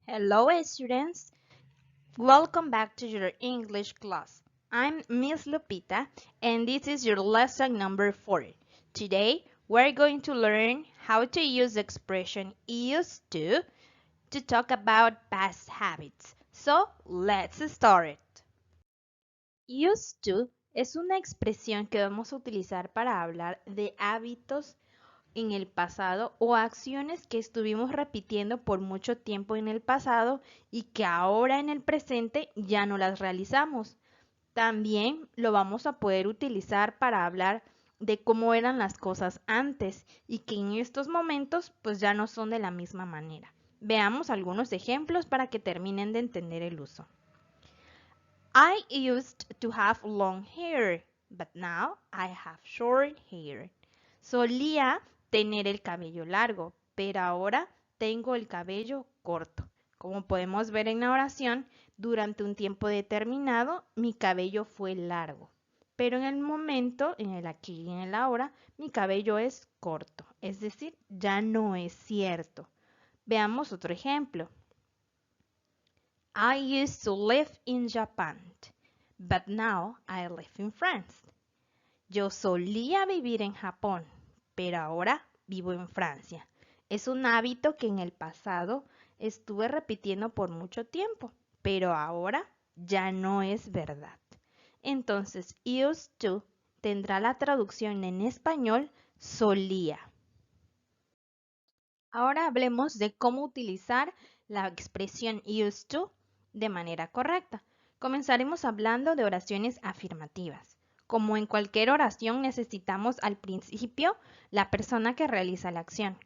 Hello, students. Welcome back to your English class. I'm Miss Lupita, and this is your lesson number 4. Today, we're going to learn how to use the expression used to talk about past habits. So, let's start. Used to es una expresión que vamos a utilizar para hablar de hábitos en el pasado o acciones que estuvimos repitiendo por mucho tiempo en el pasado y que ahora en el presente ya no las realizamos. También lo vamos a poder utilizar para hablar de cómo eran las cosas antes y que en estos momentos pues ya no son de la misma manera. Veamos algunos ejemplos para que terminen de entender el uso. I used to have long hair, but now I have short hair. Solía tener el cabello largo, pero ahora tengo el cabello corto. Como podemos ver en la oración, durante un tiempo determinado mi cabello fue largo, pero en el momento, en el aquí y en el ahora, mi cabello es corto, es decir, ya no es cierto. Veamos otro ejemplo. I used to live in Japan, but now I live in France. Yo solía vivir en Japón, pero ahora vivo en Francia. Es un hábito que en el pasado estuve repitiendo por mucho tiempo, pero ahora ya no es verdad. Entonces, used to tendrá la traducción en español solía. Ahora hablemos de cómo utilizar la expresión used to de manera correcta. Comenzaremos hablando de oraciones afirmativas. Como en cualquier oración necesitamos al principio la persona que realiza la acción,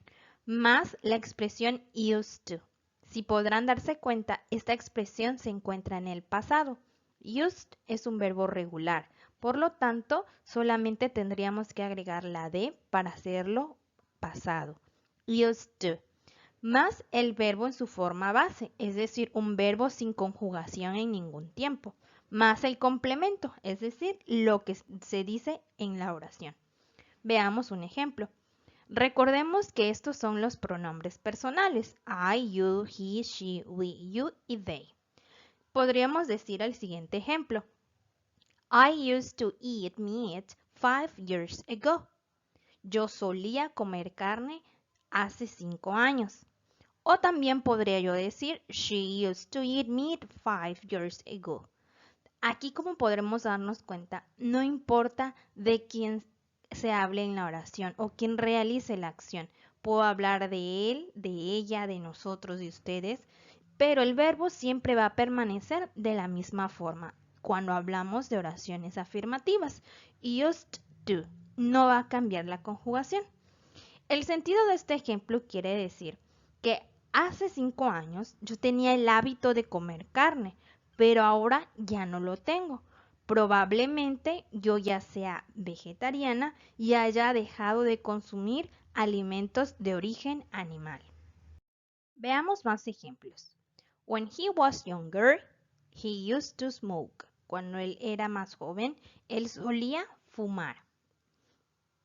más la expresión used to. Si podrán darse cuenta, esta expresión se encuentra en el pasado. Used es un verbo regular, por lo tanto, solamente tendríamos que agregar la de para hacerlo pasado. Used to más el verbo en su forma base, es decir, un verbo sin conjugación en ningún tiempo, más el complemento, es decir, lo que se dice en la oración. Veamos un ejemplo. Recordemos que estos son los pronombres personales, I, you, he, she, we, you y they. Podríamos decir el siguiente ejemplo. I used to eat meat 5 years ago. Yo solía comer carne hace 5 años. O también podría yo decir, she used to eat meat 5 years ago. Aquí, como podremos darnos cuenta, no importa de quién se hable en la oración o quién realice la acción. Puedo hablar de él, de ella, de nosotros, de ustedes, pero el verbo siempre va a permanecer de la misma forma cuando hablamos de oraciones afirmativas. Used to. No va a cambiar la conjugación. El sentido de este ejemplo quiere decir que hace 5 años yo tenía el hábito de comer carne, pero ahora ya no lo tengo. Probablemente yo ya sea vegetariana y haya dejado de consumir alimentos de origen animal. Veamos más ejemplos. When he was younger, he used to smoke. Cuando él era más joven, él solía fumar.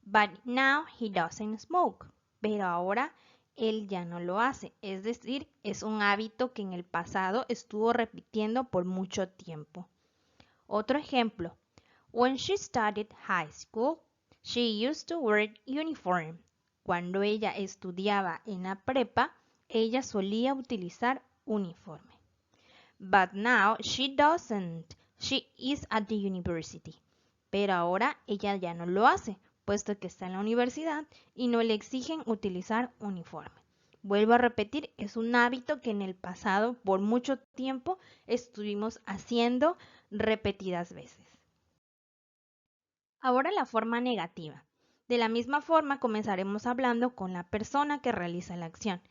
But now he doesn't smoke. Pero ahora él ya no lo hace. Es decir, es un hábito que en el pasado estuvo repitiendo por mucho tiempo. Otro ejemplo. When she started high school, she used to wear uniform. Cuando ella estudiaba en la prepa, ella solía utilizar uniforme. But now she doesn't. She is at the university. Pero ahora ella ya no lo hace, puesto que está en la universidad y no le exigen utilizar uniforme. Vuelvo a repetir, es un hábito que en el pasado por mucho tiempo estuvimos haciendo repetidas veces. Ahora la forma negativa. De la misma forma comenzaremos hablando con la persona que realiza la acción.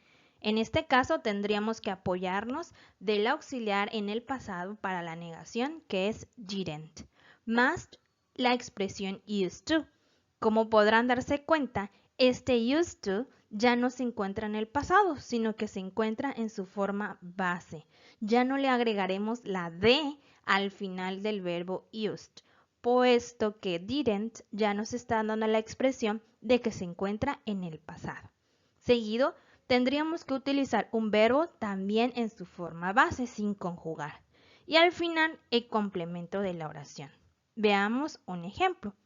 En este caso tendríamos que apoyarnos del auxiliar en el pasado para la negación, que es didn't, más la expresión used to. Como podrán darse cuenta, este used to ya no se encuentra en el pasado, sino que se encuentra en su forma base. Ya no le agregaremos la de al final del verbo used, puesto que didn't ya nos está dando la expresión de que se encuentra en el pasado. Seguido, tendríamos que utilizar un verbo también en su forma base sin conjugar. Y al final el complemento de la oración. Veamos un ejemplo.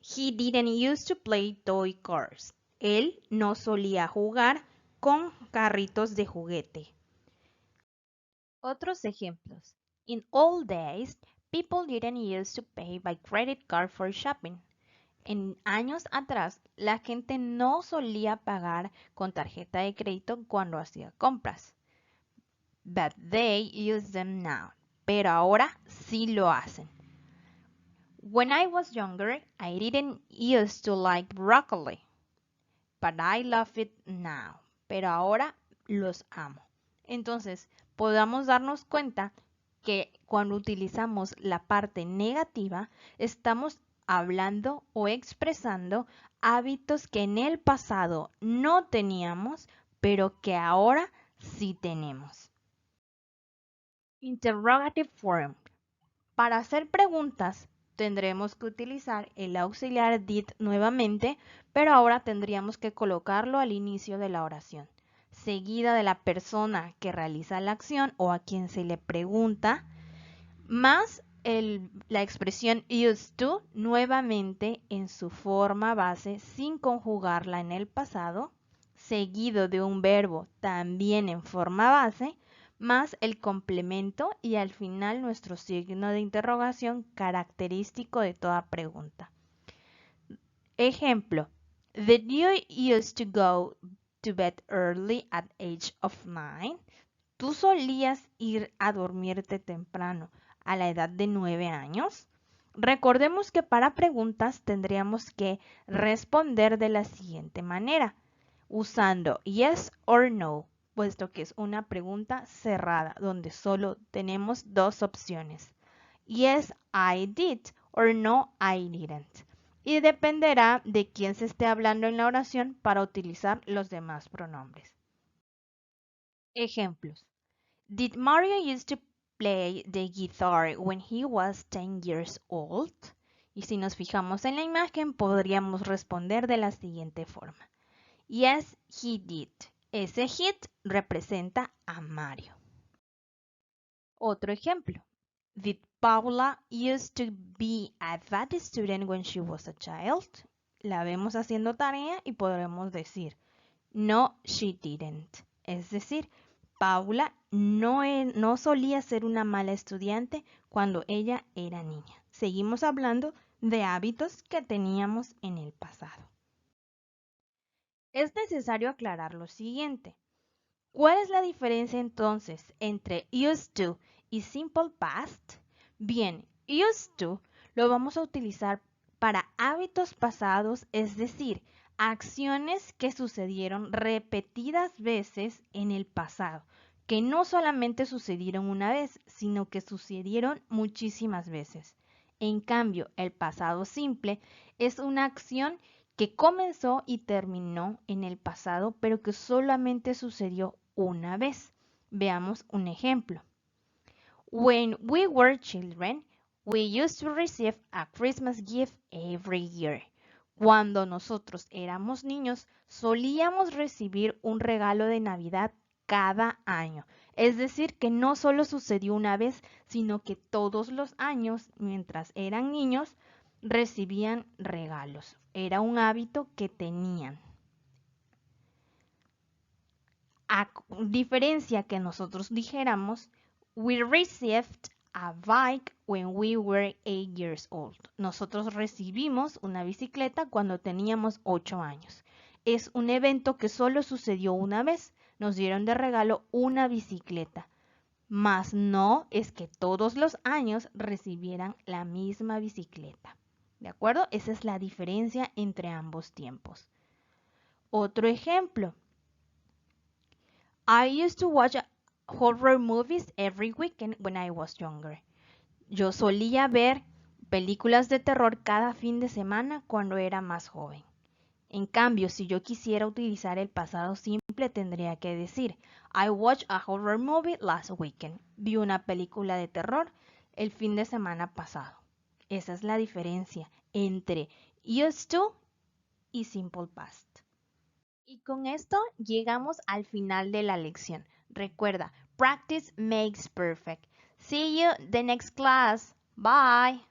He didn't used to play toy cars. Él no solía jugar con carritos de juguete. Otros ejemplos. In old days, people didn't used to pay by credit card for shopping. En años atrás, la gente no solía pagar con tarjeta de crédito cuando hacía compras. But they use them now. Pero ahora sí lo hacen. When I was younger, I didn't used to like broccoli. But I love it now. Pero ahora los amo. Entonces, podamos darnos cuenta que cuando utilizamos la parte negativa, estamos hablando o expresando hábitos que en el pasado no teníamos, pero que ahora sí tenemos. Interrogative form. Para hacer preguntas, tendremos que utilizar el auxiliar did nuevamente, pero ahora tendríamos que colocarlo al inicio de la oración, seguida de la persona que realiza la acción o a quien se le pregunta, más la expresión used to nuevamente en su forma base sin conjugarla en el pasado, seguido de un verbo también en forma base, más el complemento y al final nuestro signo de interrogación característico de toda pregunta. Ejemplo, did you used to go to bed early at age of 9? ¿Tú solías ir a dormirte temprano a la edad de 9 años? Recordemos que para preguntas tendríamos que responder de la siguiente manera, usando yes or no, puesto que es una pregunta cerrada donde solo tenemos dos opciones. Yes, I did or no, I didn't. Y dependerá de quién se esté hablando en la oración para utilizar los demás pronombres. Ejemplos. Did Mario used to play the guitar when he was 10 years old? Y si nos fijamos en la imagen, podríamos responder de la siguiente forma. Yes, he did. Ese hit representa a Mario. Otro ejemplo. Did Paula used to be a bad student when she was a child? La vemos haciendo tarea y podremos decir, no, she didn't. Es decir, Paula no solía ser una mala estudiante cuando ella era niña. Seguimos hablando de hábitos que teníamos en el pasado. Es necesario aclarar lo siguiente. ¿Cuál es la diferencia entonces entre used to y simple past? Bien, used to lo vamos a utilizar para hábitos pasados, es decir, acciones que sucedieron repetidas veces en el pasado, que no solamente sucedieron una vez, sino que sucedieron muchísimas veces. En cambio, el pasado simple es una acción que comenzó y terminó en el pasado, pero que solamente sucedió una vez. Veamos un ejemplo. When we were children, we used to receive a Christmas gift every year. Cuando nosotros éramos niños, solíamos recibir un regalo de Navidad cada año. Es decir, que no solo sucedió una vez, sino que todos los años, mientras eran niños, recibían regalos. Era un hábito que tenían. A diferencia que nosotros dijéramos, we received a bike when we were 8 years old. Nosotros recibimos una bicicleta cuando teníamos 8 años. Es un evento que solo sucedió una vez. Nos dieron de regalo una bicicleta. Mas no es que todos los años recibieran la misma bicicleta. ¿De acuerdo? Esa es la diferencia entre ambos tiempos. Otro ejemplo. I used to watch horror movies every weekend when I was younger. Yo solía ver películas de terror cada fin de semana cuando era más joven. En cambio, si yo quisiera utilizar el pasado simple, tendría que decir I watched a horror movie last weekend. Vi una película de terror el fin de semana pasado. Esa es la diferencia entre used to y simple past. Y con esto llegamos al final de la lección. Recuerda, practice makes perfect. See you the next class. Bye.